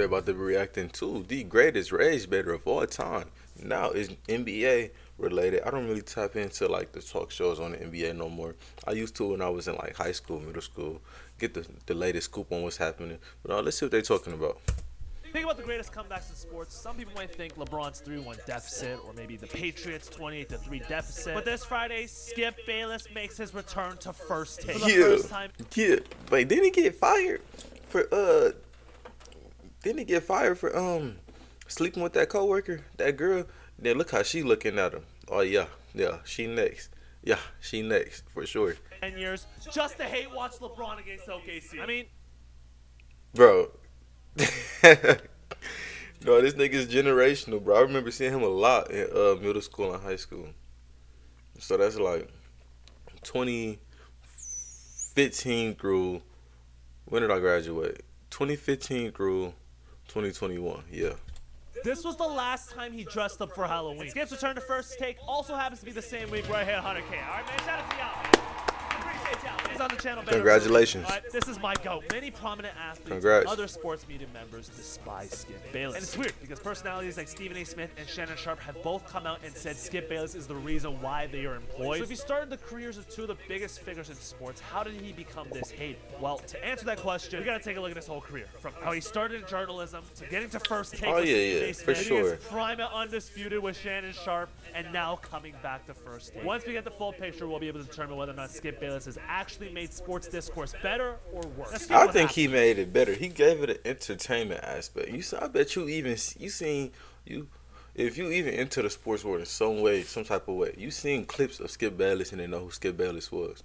they about to be reacting to the greatest rage baiter of all time. Now is NBA related. I don't really tap into like the talk shows on the NBA no more. I used to when I was in like high school, middle school, get the latest scoop on what's happening. But let's see what they're talking about. Think about the greatest comebacks in sports. Some people might think LeBron's 3-1 deficit, or maybe the Patriots 28-3 deficit. But this Friday, Skip Bayless makes his return to First Take for the first time. Yeah. Wait, didn't he get fired for sleeping with that coworker, that girl? Then look how she looking at him. Oh yeah, she next. Yeah, she next for sure. 10 years just to hate watch LeBron against OKC. I mean, bro. No, this nigga's generational, bro. I remember seeing him a lot in middle school and high school. So that's like 2015 through, when did I graduate? 2015 through 2021. Yeah. This was the last time he dressed up for Halloween. And Skip's return to First Take also happens to be the same week where I hit 100K. All right, man, shout out to y'all. Appreciate y'all. He's on the channel. Congratulations. All right, this is my GOAT. Many prominent athletes Congrats. and other sports media members despise Skip Bayless. And it's weird because personalities like Stephen A. Smith and Shannon Sharp have both come out and said Skip Bayless is the reason why they are employed. So if he started the careers of two of the biggest figures in sports, how did he become this hated? Well, to answer that question, we gotta take a look at his whole career. From how he started in journalism to getting to First Take with Stephen A. Smith, for sure. his prime at Undisputed with Shannon Sharp, and now coming back to First Take. Once we get the full picture, we'll be able to determine whether or not Skip Bayless has actually made sports discourse better or worse. I think he made it better. He gave it an entertainment aspect. I bet if you even into the sports world in some way, some type of way, you seen clips of Skip Bayless and they know who Skip Bayless was.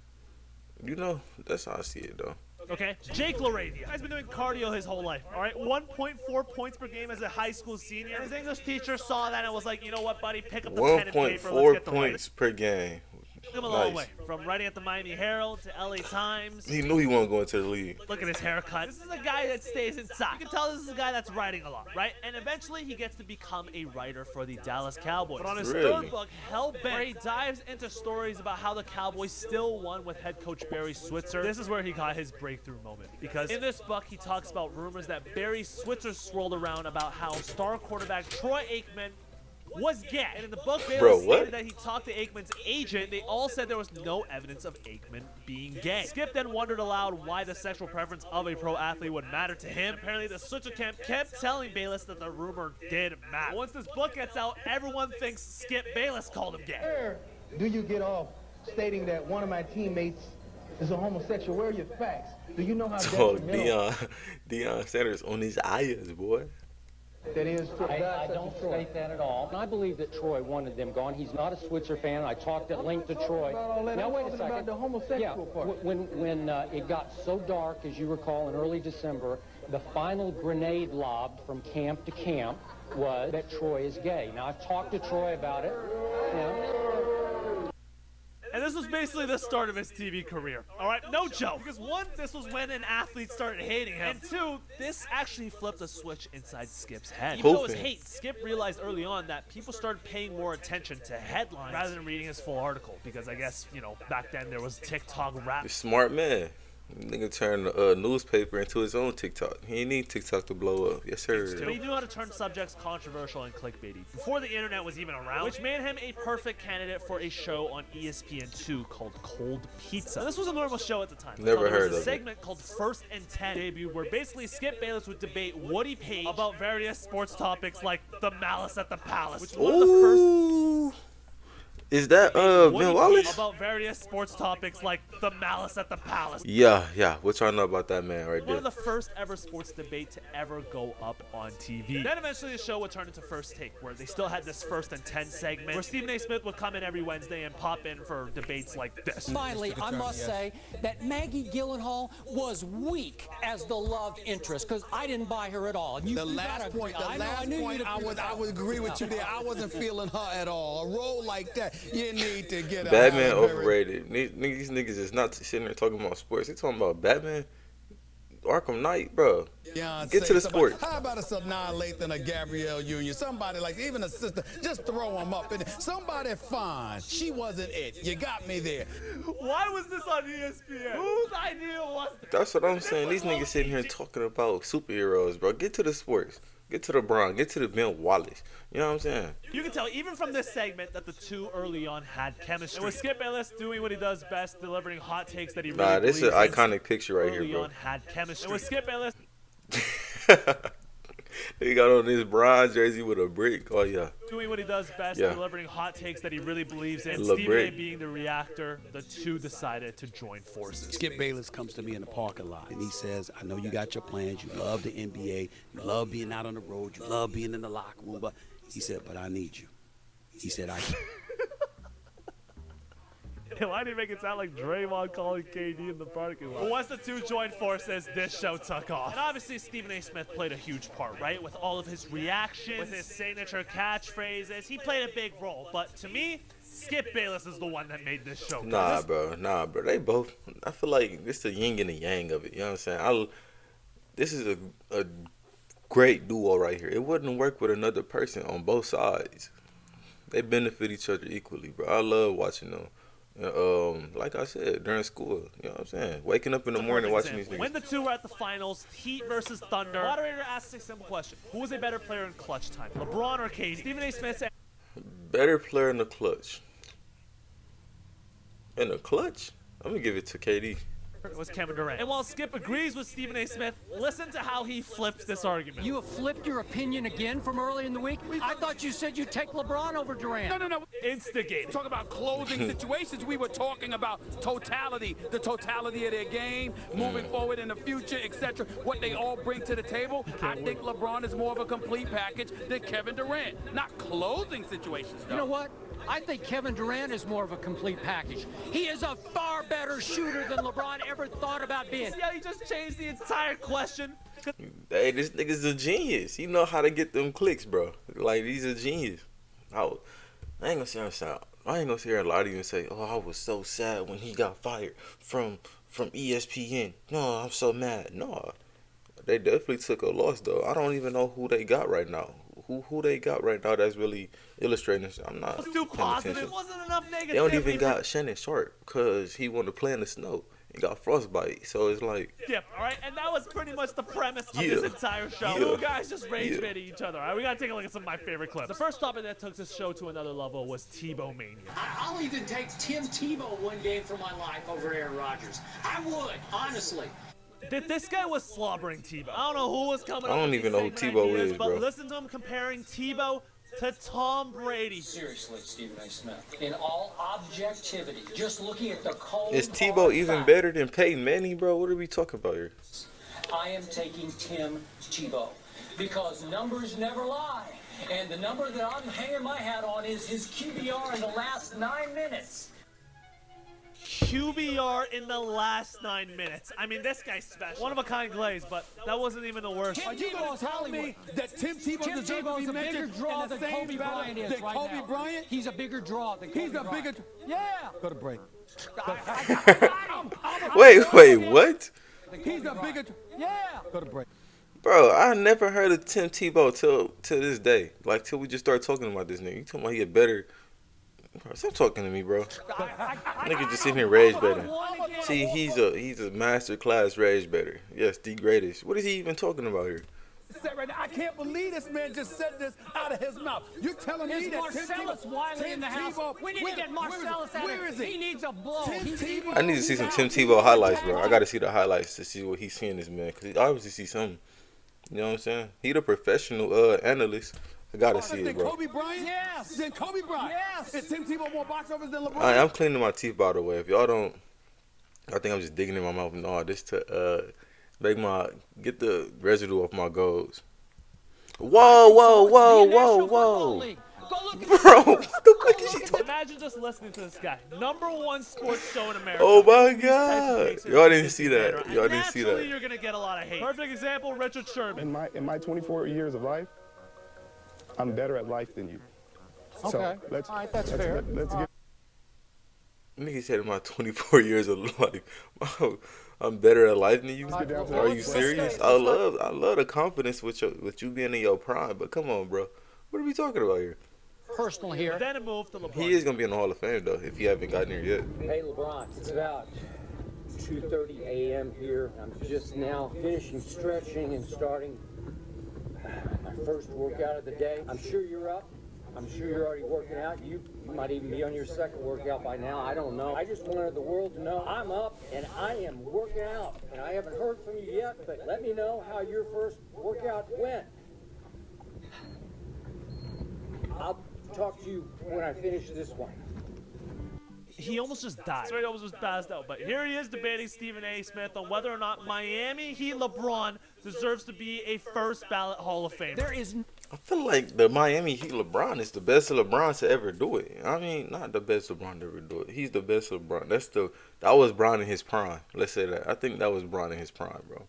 That's how I see it though. Okay, Jake LaRavia. He's been doing cardio his whole life, all right? 1.4 points per game as a high school senior. His English teacher saw that and was like, you know what, buddy, pick up the pen and paper, let's get the 1.4 points per game. Took him a long way. From writing at the Miami Herald to LA Times. He knew he wasn't going to the league. Look at his haircut. This is a guy that stays inside. You can tell this is a guy that's writing a lot, right? And eventually he gets to become a writer for the Dallas Cowboys. But on his third book, Hellbent, where he dives into stories about how the Cowboys still won with head coach Barry Switzer, this is where he got his breakthrough moment. Because in this book, he talks about rumors that Barry Switzer swirled around about how star quarterback Troy Aikman was gay. And in the book, Bayless stated that he talked to Aikman's agent. They all said there was no evidence of Aikman being gay. Skip then wondered aloud why the sexual preference of a pro athlete would matter to him. Apparently, the Switzer camp kept telling Bayless that the rumor did matter. Once this book gets out, everyone thinks Skip Bayless called him gay. Where do you get off stating that one of my teammates is a homosexual? Where are your facts? Do you know how Deion Sanders on his eyes, boy. That is true. I don't state that at all. And I believe that Troy wanted them gone. He's not a Switzer fan. I talked at length to Troy. Now, wait a second. About the homosexual part. When it got so dark, as you recall, in early December, the final grenade lobbed from camp to camp was that Troy is gay. Now, I've talked to Troy about it. And this was basically the start of his TV career. All right, no joke. Because one, this was when an athlete started hating him. And two, this actually flipped a switch inside Skip's head. Even though it was hate, Skip realized early on that people started paying more attention to headlines rather than reading his full article. Because I guess, back then there was TikTok rap. You're a smart man. Nigga turned a newspaper into his own TikTok. He ain't need TikTok to blow up. Yes, sir. But he knew how to turn subjects controversial and clickbaity before the internet was even around, which made him a perfect candidate for a show on ESPN2 called Cold Pizza. Now, this was a normal show at the time. Never heard of it. There was a segment called First and 10 debuted where basically Skip Bayless would debate Woody Page about various sports topics like the Malice at the Palace, which was one of the first. Is that Ben Wallace? About various sports topics like the Malice at the Palace. Yeah. What y'all know about that man right there? One of the first ever sports debate to ever go up on TV. Then eventually the show would turn into First Take, where they still had this First and 10 segment, where Stephen A. Smith would come in every Wednesday and pop in for debates like this. Finally, I must say that Maggie Gyllenhaal was weak as the love interest, because I didn't buy her at all. The last point, I would agree with you there. I wasn't feeling her at all. A role like that, you need to get Batman overrated. These niggas is not sitting there talking about sports. They talking about Batman. Arkham Knight, bro. Beyonce, Get to the somebody- sports. How about a Sanaa Lathan or Gabrielle Union? Somebody like, even a sister, just throw them up in there. Somebody fine. She wasn't it. You got me there. Why was this on ESPN? Whose idea was this? That's what I'm saying. These niggas sitting here talking about superheroes, bro. Get to the sports. Get to the Bron. Get to the Ben Wallace. You know what I'm saying? You can tell even from this segment that the two early on had chemistry. And with Skip Bayless doing what he does best, delivering hot takes that he really Nah, this is an believes in, iconic picture right here, early bro. on had chemistry. And with Skip Bayless, He got on his bronze jersey with a brick. Oh, yeah. doing what he does best, Yeah. delivering hot takes that he really believes in, La Stephen A. Brick. being the reactor, the two decided to join forces. Skip Bayless comes to me in the parking lot and he says, I know you got your plans. You love the NBA. You love being out on the road. You love being in the locker room. But he said, but I need you. He said, Why did he make it sound like Draymond calling KD in the parking lot? Once the two joined forces, this show took off. And obviously, Stephen A. Smith played a huge part, right? With all of his reactions, with his signature catchphrases, he played a big role. But to me, Skip Bayless is the one that made this show. Nah, bro. They both. I feel like this the yin and the yang of it. You know what I'm saying? This is a great duo right here. It wouldn't work with another person on both sides. They benefit each other equally, bro. I love watching them. Like I said, during school, you know what I'm saying? Waking up in the morning watching these niggas. When the two were at the finals, Heat versus Thunder, moderator asked a simple question. Who was a better player in clutch time, LeBron or KD? Stephen A. Smith said, Better player in the clutch. In the clutch? I'm going to give it to KD. it was Kevin Durant. And while Skip agrees with Stephen A. Smith, listen to how he flipped this argument. You have flipped your opinion again from early in the week? I thought you said you'd take LeBron over Durant. No. Instigated. Talk about closing situations. We were talking about totality, the totality of their game, moving forward in the future, etc. What they all bring to the table. I think LeBron is more of a complete package than Kevin Durant. Not closing situations, though. You know what? I think Kevin Durant is more of a complete package. He is a far better shooter than LeBron ever thought about being. See how he just changed the entire question? Hey, this nigga's a genius. He know how to get them clicks, bro. Like, he's a genius. I ain't gonna sit here and lie to you and say, oh, I was so sad when he got fired from ESPN. No, I'm so mad. No, they definitely took a loss, though. I don't even know who they got right now. Who they got right now that's really illustrating this. I'm not It was too paying positive. attention. Wasn't enough negativity. They don't even got Shannon Sharp because he wanted to play in the snow and got frostbite. So it's like, Dip, all right? And that was pretty much the premise of Yeah. this entire show. Yeah. Two guys just rage Yeah. baiting each other. All right, we gotta take a look at some of my favorite clips. The first topic that took this show to another level was Tebow mania. I'll even take Tim Tebow one game for my life over Aaron Rodgers. I would, honestly. This guy was slobbering Tebow. I don't know who was coming. I up don't with even these know who segment Tebow ideas, is, but bro. listen to him comparing Tebow to Tom Brady. Seriously, Stephen A. Smith. In all objectivity, just looking at the cold. is Tebow hard even fact, better than Peyton Manning, bro? What are we talking about here? I am taking Tim Tebow because numbers never lie. And the number that I'm hanging my hat on is his QBR in the last 9 minutes. QBR in the last 9 minutes. I mean, this guy's special. One of a kind glaze, but that wasn't even the worst. Are you going to tell me that Tim Tebow Tim deserves to Tebow be is a bigger mentioned draw in the than same Kobe battle Bryant is than right Kobe now. Bryant? He's a bigger draw than Kobe He's a Bryant. bigger. Yeah. Go to break. Wait, what? He's a bigger. Yeah. Go to break. Bro, I never heard of Tim Tebow till this day. Like, till we just started talking about this nigga. You talking about he a better... Bro, stop talking to me, bro. Nigga just sitting here rage betting. See, he's a master class rage better. Yes, the greatest. What is he even talking about here? Right now, I can't believe this man just said this out of his mouth. You're telling Is me that Marcellus Wiley in the house? We need to get Marcellus out of Where is here. He he? needs a blow. Tim Tebow. I need to see some Tim Tebow highlights, bro. I got to see the highlights to see what he's seeing this man. Because he obviously see something. You know what I'm saying? He the professional analyst. I got to see it, Then bro. Kobe Bryant? Yes. Then Kobe Bryant? Yes. Is Tim Tebow more box office than LeBron? I'm cleaning my teeth, by the way. If y'all don't... I think I'm just digging in my mouth. No, this to get the residue off my goals. Whoa. Go look at Bro, what the fuck is he talking? Imagine just listening to this guy. #1 sports show in America. Oh my These types of God. takes are Y'all didn't just see better. that. Y'all And didn't see naturally, that. you're going to get a lot of hate. Perfect example, Richard Sherman. In my 24 years of life, I'm better at life than you. So Okay. let's, All right, that's let's fair. Let's get Nigga said in my 24 years of life, I'm better at life than you. Are you serious? I love the confidence with you being in your prime. But come on, bro. What are we talking about here? Personal here. Then it moved to LeBron. He is gonna be in the Hall of Fame though, if he haven't gotten here yet. Hey, LeBron, it's about 2:30 a.m. here. I'm just now finishing stretching and starting my first workout of the day. I'm sure you're up. I'm sure you're already working out. You might even be on your second workout by now. I don't know. I just wanted the world to know I'm up and I am working out. And I haven't heard from you yet, but let me know how your first workout went. I'll talk to you when I finish this one. He almost just died. He almost just passed out. But here he is debating Stephen A. Smith on whether or not Miami Heat LeBron deserves to be a first ballot Hall of Famer. I feel like the Miami Heat LeBron is the best LeBron to ever do it. I mean, not the best LeBron to ever do it. He's the best LeBron. That was Bron in his prime. Let's say that. I think that was Bron in his prime, bro.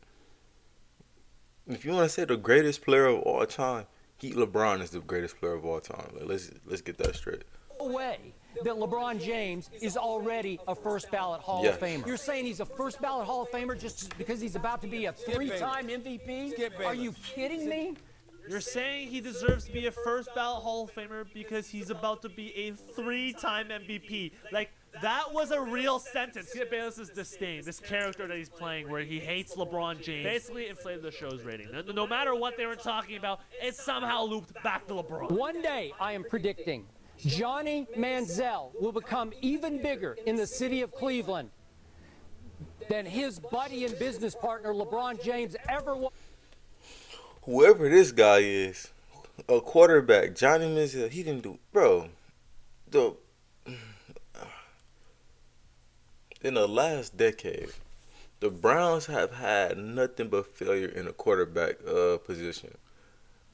If you want to say the greatest player of all time, Heat LeBron is the greatest player of all time. Like, let's get that straight. No way that LeBron James is already a first ballot Hall Yes. of Famer. You're saying he's a first ballot Hall of Famer just because he's about to be a three-time MVP? Are you kidding me? You're saying he deserves to be a first ballot Hall of Famer because he's about to be a 3-time MVP. Like, that was a real sentence. Skip Bayless's disdain, this character that he's playing where he hates LeBron James, basically inflated the show's rating. No matter what they were talking about, it somehow looped back to LeBron. One day, I am predicting, Johnny Manziel will become even bigger in the city of Cleveland than his buddy and business partner LeBron James ever was. Whoever this guy is, a quarterback, Johnny Manziel, he didn't do, bro. In the last decade, the Browns have had nothing but failure in the quarterback position.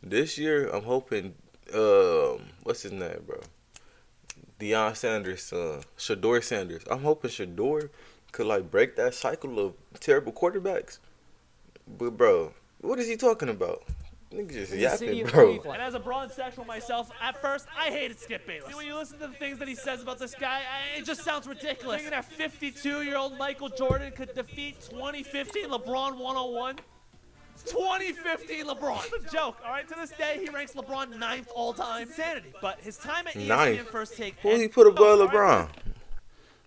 This year, I'm hoping, what's his name, bro? Deion Sanders' son, Shador Sanders. I'm hoping Shador could, like, break that cycle of terrible quarterbacks. But, bro, what is he talking about? Nigga just yapping, bro. And as a bronze sexual myself, at first, I hated Skip Bayless. When you listen to the things that he says about this guy, it just sounds ridiculous. Thinking that 52-year-old Michael Jordan could defeat 2015 LeBron 101? 2015 LeBron. It's a joke, all right? To this day, he ranks LeBron 9th all-time. Insanity. But his time at ESPN First Take... Who he put above LeBron?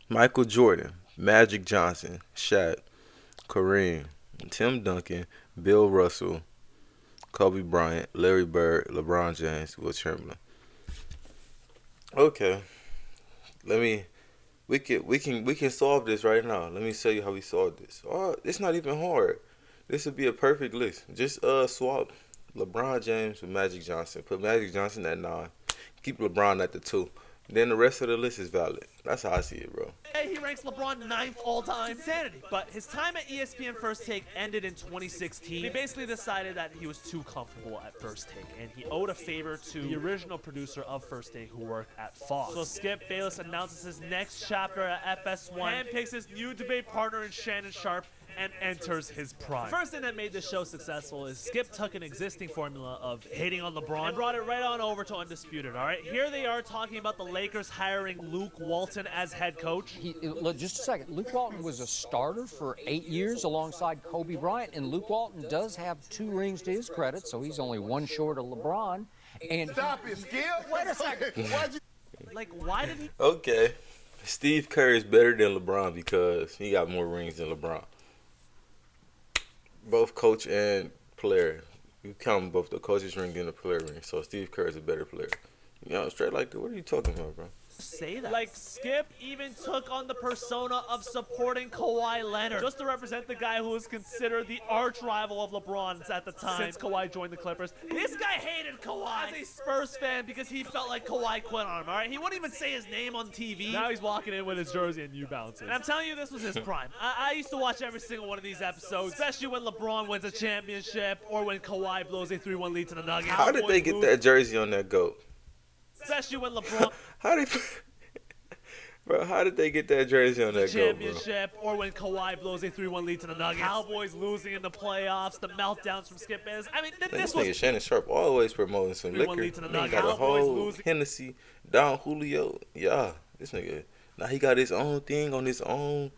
Michael Jordan, Magic Johnson, Shaq, Kareem, Tim Duncan, Bill Russell, Kobe Bryant, Larry Bird, LeBron James, Will Chamberlain. Okay. We can solve this right now. Let me show you how we solve this. Oh, it's not even hard. This would be a perfect list. Just swap LeBron James with Magic Johnson. Put Magic Johnson at 9. Keep LeBron at the 2. Then the rest of the list is valid. That's how I see it, bro. He ranks LeBron 9th all-time. Insanity. But his time at ESPN First Take ended in 2016. He basically decided that he was too comfortable at First Take, and he owed a favor to the original producer of First Take who worked at Fox. So Skip Bayless announces his next chapter at FS1, handpicks his new debate partner in Shannon Sharp, and enters his prime. The first thing that made this show successful is Skip took an existing formula of hating on LeBron and brought it right on over to Undisputed, all right? Here they are talking about the Lakers hiring Luke Walton as head coach. Just a second. Luke Walton was a starter for 8 years alongside Kobe Bryant, and Luke Walton does have 2 rings to his credit, so he's only 1 short of LeBron. And Stop it, Skip. Wait a second. Like, why did he... Okay. Steve Kerr is better than LeBron because he got more rings than LeBron. Both coach and player. You count both the coach's ring and the player ring. So Steve Kerr is a better player. You know, straight like that. What are you talking about, bro? Say that. Like, Skip even took on the persona of supporting Kawhi Leonard just to represent the guy who was considered the arch rival of LeBron's at the time since Kawhi joined the Clippers. This guy hated Kawhi as a Spurs fan because he felt like Kawhi quit on him, all right? He wouldn't even say his name on TV. Now he's walking in with his jersey and New Balances. And I'm telling you, this was his prime. I used to watch every single one of these episodes, especially when LeBron wins a championship or when Kawhi blows a 3-1 lead to the Nuggets. How did they get that jersey on that GOAT? Especially when LeBron... How did they get that jersey on that GOAT, bro? Championship, or when Kawhi blows a 3-1 lead to the Nuggets. Cowboys losing in the playoffs, the meltdowns from Skip Bayless. I mean, this was... Nigga Shannon Sharp always promoting some liquor. He got a whole Hennessy, Don Julio. Yeah, this nigga Now he got his own thing on his own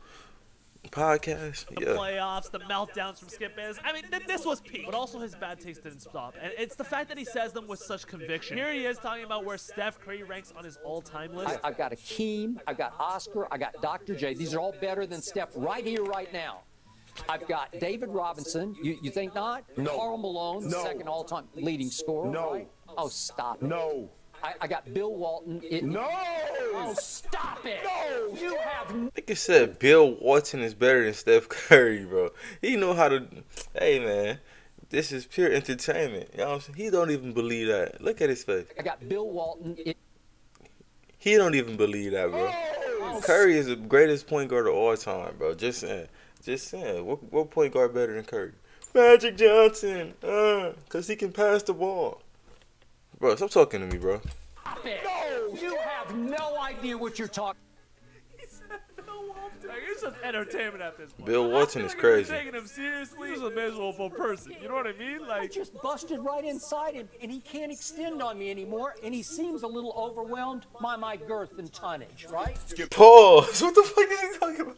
podcast. The Yeah. playoffs, the meltdowns from Skip Bayless. I mean, this was peak. But also his bad taste didn't stop. And it's the fact that he says them with such conviction. Here he is talking about where Steph Curry ranks on his all-time list. I've got Akeem, I've got Oscar, I got Dr. J. These are all better than Steph right here, right now. I've got David Robinson. You think not? No. Karl Malone, No. second all-time leading scorer. No. Right? Oh, stop it. No. I got Bill Walton. No. Oh, stop it. No. You have Nigga said Bill Walton is better than Steph Curry, bro. He know how to. Hey, man. This is pure entertainment. You know what I'm saying? He don't even believe that. Look at his face. I got Bill Walton. He don't even believe that, bro. Oh. Curry is the greatest point guard of all time, bro. Just saying. Just saying. What point guard better than Curry? Magic Johnson. Because he can pass the ball. Bro, stop talking to me, bro. Stop it. No. You have no idea what you're talking. Like, it's just entertainment at this point. Bill Walton is I feel like crazy. You're taking him seriously. He's a miserable person. You know what I mean? I Like, just busted right inside him, and he can't extend on me anymore, and he seems a little overwhelmed by my girth and tonnage, right? Pause. What the fuck is he talking about?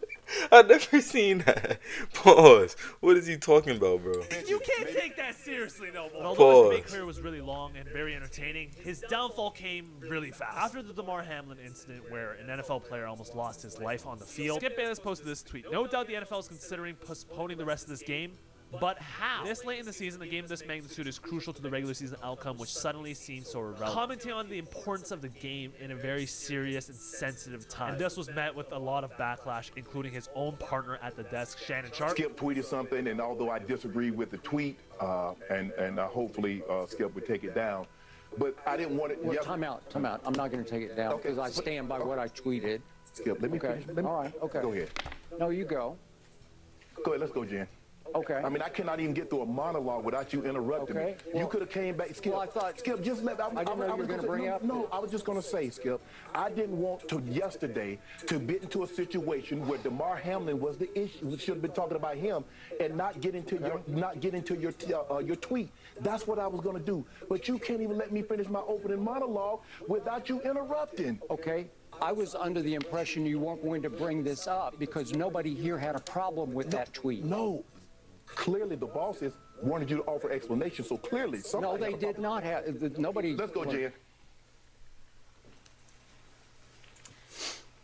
I've never seen that. Pause. What is he talking about, bro? you can't take that seriously, no more. Although Pause. his NBA career was really long and very entertaining, his downfall came really fast. After the DeMar Hamlin incident where an NFL player almost lost his life on the field, Skip Bayless posted this tweet. No doubt the NFL is considering postponing the rest of this game, but how? This late in the season, a game of this magnitude is crucial to the regular season outcome, which suddenly seems so irrelevant. Commenting on the importance of the game in a very serious and sensitive time. And this was met with a lot of backlash, including his own partner at the desk, Shannon Sharp. Skip tweeted something, and although I disagree with the tweet, and hopefully Skip would take it down, but I didn't want it. Well, time out. I'm not going to take it down because I stand by what I tweeted. Skip, let me Okay. finish. All right. Okay. Go ahead. No, you go. Go ahead. Let's go, Jen. Okay. I mean, I cannot even get through a monologue without you interrupting Okay. me. You Well- could have came back. Skip, well, I thought- Skip, just let. I didn't know you were was gonna gonna bring say- up- No, I was just going to say, Skip, I didn't want to yesterday to get into a situation where DeMar Hamlin was the issue. We should have been talking about him and not get into your tweet. That's what I was going to do. But you can't even let me finish my opening monologue without you interrupting. Okay. I was under the impression you weren't going to bring this up because nobody here had a problem with that tweet. No. Clearly, the bosses wanted you to offer explanation, so clearly No, somebody they had a did problem. not have. Nobody. Let's go, Jen.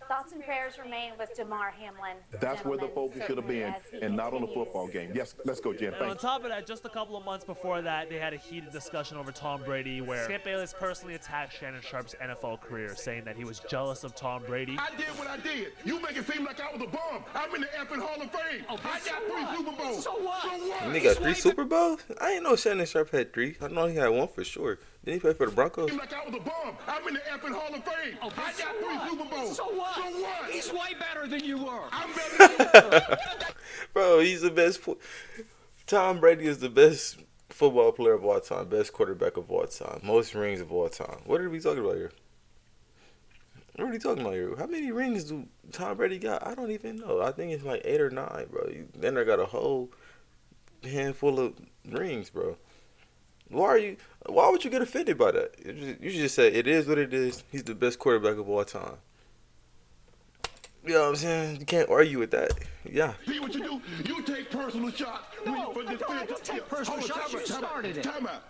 Thoughts and prayers remain with DeMar Hamlin. That's where the Gentlemen, focus should have been, certainly, as he and not on the continues. football game. Yes, let's go, Jen. And on Thanks. top of that, just a couple of months before that, they had a heated discussion over Tom Brady where Skip Bayless personally attacked Shannon Sharp's NFL career, saying that he was jealous of Tom Brady. I did what I did. You make it seem like I was a bum. I'm in the effing Hall of Fame. I got 3 Super Bowls. So what? And he got 3 Super Bowls? I didn't know Shannon Sharp had 3. I know he had 1 for sure. Didn't he play for the Broncos? Like I was a bum. I'm in the effing Hall of Fame. I got 3 Super Bowls. So what? So what? He's way better than you were. I'm better than you. Bro, he's the best. Tom Brady is the best football player of all time, best quarterback of all time, most rings of all time. What are we talking about here? What are we talking about here? How many rings do Tom Brady got? I don't even know. I think it's like 8 or 9, bro. Then I got a whole handful of rings, bro. Why would you get offended by that? You should just say it is what it is. He's the best quarterback of all time. You know what I'm saying? You can't argue with that. Yeah. See what you do? You take personal shots. No, I don't take personal shots. You started it. Time out.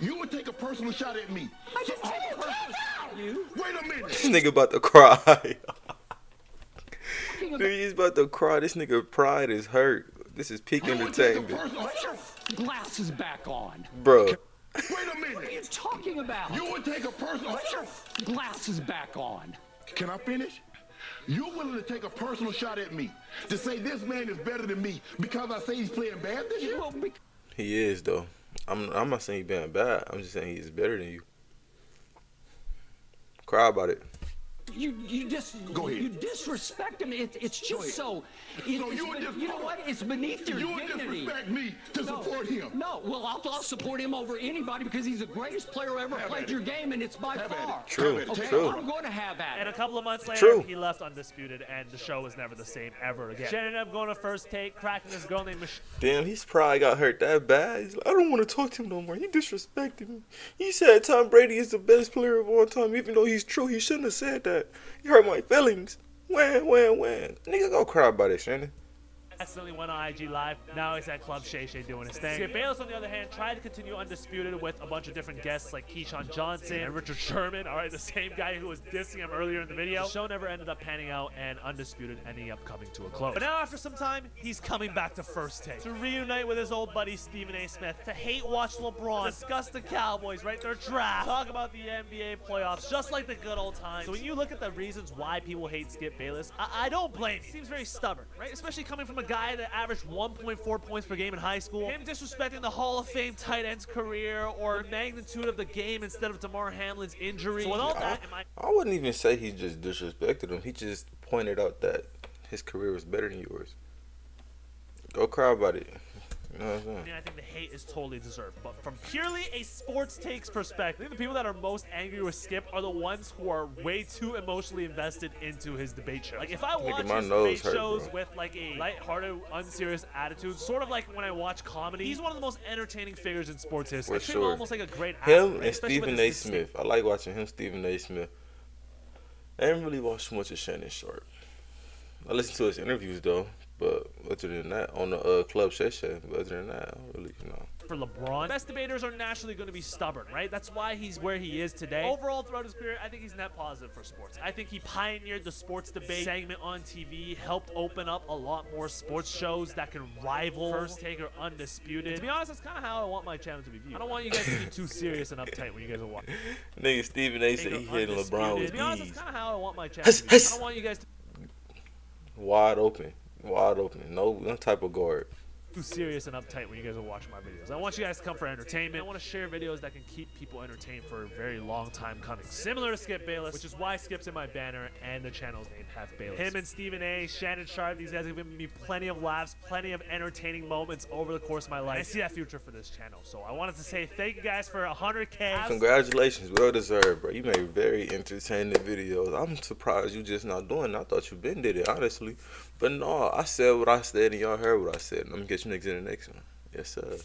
You would take a personal shot at me. I didn't take a personal shot at you. Wait a minute. This nigga about to cry. Dude, he's about to cry. This nigga pride is hurt. This is peak entertainment. Put your glasses back on. Bro. Wait a What are minute. you talking about? You would take a personal. Put your glasses back on. Can I finish? You're willing to take a personal shot at me to say this man is better than me because I say he's playing bad this year? Well, He is, though. I'm not saying he's being bad. I'm just saying he's better than you. Cry about it. You just Go ahead. you disrespect him. It's just so. So You know what? It's beneath your You would dignity. disrespect me to support him. No, well, I'll support him over anybody because he's the greatest player who ever played your game, and it's by far. True, Okay, true. I'm going to have at And a it. couple of months later, True. he left undisputed, and the show was never the same ever again. Shannon ended up going to First Take, cracking this girl named Michelle. Damn, he's probably got hurt that bad. He's like, I don't want to talk to him no more. He disrespected me. He said Tom Brady is the best player of all time, even though he's true. He shouldn't have said that. He hurt my feelings. When. Nigga, go cry about it, Shannon. Accidentally went on IG Live. Now he's at Club Shay Shay doing his thing. Skip Bayless, on the other hand, tried to continue undisputed with a bunch of different guests like Keyshawn Johnson and Richard Sherman. All right, the same guy who was dissing him earlier in the video. The show never ended up panning out, and Undisputed ending up coming to a close. But now, after some time, he's coming back to First Take to reunite with his old buddy Stephen A. Smith, to hate watch LeBron, discuss the Cowboys, right? Their draft, talk about the NBA playoffs, just like the good old times. So when you look at the reasons why people hate Skip Bayless, I don't blame him. He seems very stubborn, right? Especially coming from a guy that averaged 1.4 points per game in high school. Him disrespecting the Hall of Fame tight end's career or the magnitude of the game instead of Damar Hamlin's injury. So with all that, I wouldn't even say he just disrespected him. He just pointed out that his career was better than yours. Go cry about it. You know what I'm saying? I mean, I think the hate is totally deserved. But from purely a sports takes perspective, I think the people that are most angry with Skip are the ones who are way too emotionally invested into his debate show. Like, if I watch his debate shows with like a lighthearted, unserious attitude, sort of like when I watch comedy, he's one of the most entertaining figures in sports history. I treat him almost like a great actor. Him and Stephen A. Smith. I like watching him, Stephen A. Smith. I didn't really watch much of Shannon Sharpe. I listen to his interviews though, but other than that, on the Club Shay Shay, but other than that, I don't really, For LeBron, best debaters are naturally going to be stubborn, right? That's why he's where he is today. Overall, throughout his career, I think he's net positive for sports. I think he pioneered the sports debate segment on TV, helped open up a lot more sports shows that can rival First Take or Undisputed. And to be honest, that's kind of how I want my channel to be viewed. I don't want you guys to be too serious and uptight when you guys are watching. Nigga, Stephen A. said he hitting LeBron with To be honest, that's kind of how I want my channel to be viewed. I don't want you guys to wide open, no type of guard. Too serious and uptight when you guys are watching my videos. I want you guys to come for entertainment. I want to share videos that can keep people entertained for a very long time coming. Similar to Skip Bayless, which is why Skip's in my banner and the channel's named Half Bayless. Him and Stephen A., Shannon Sharpe, these guys have given me plenty of laughs, plenty of entertaining moments over the course of my life. And I see that future for this channel. So I wanted to say thank you guys for 100K. Congratulations, well deserved, bro. You made very entertaining videos. I'm surprised you just not doing it. I thought you been did it, honestly. But no, I said what I said and y'all heard what I said. Let me get you niggas in the next one. Yes, sir.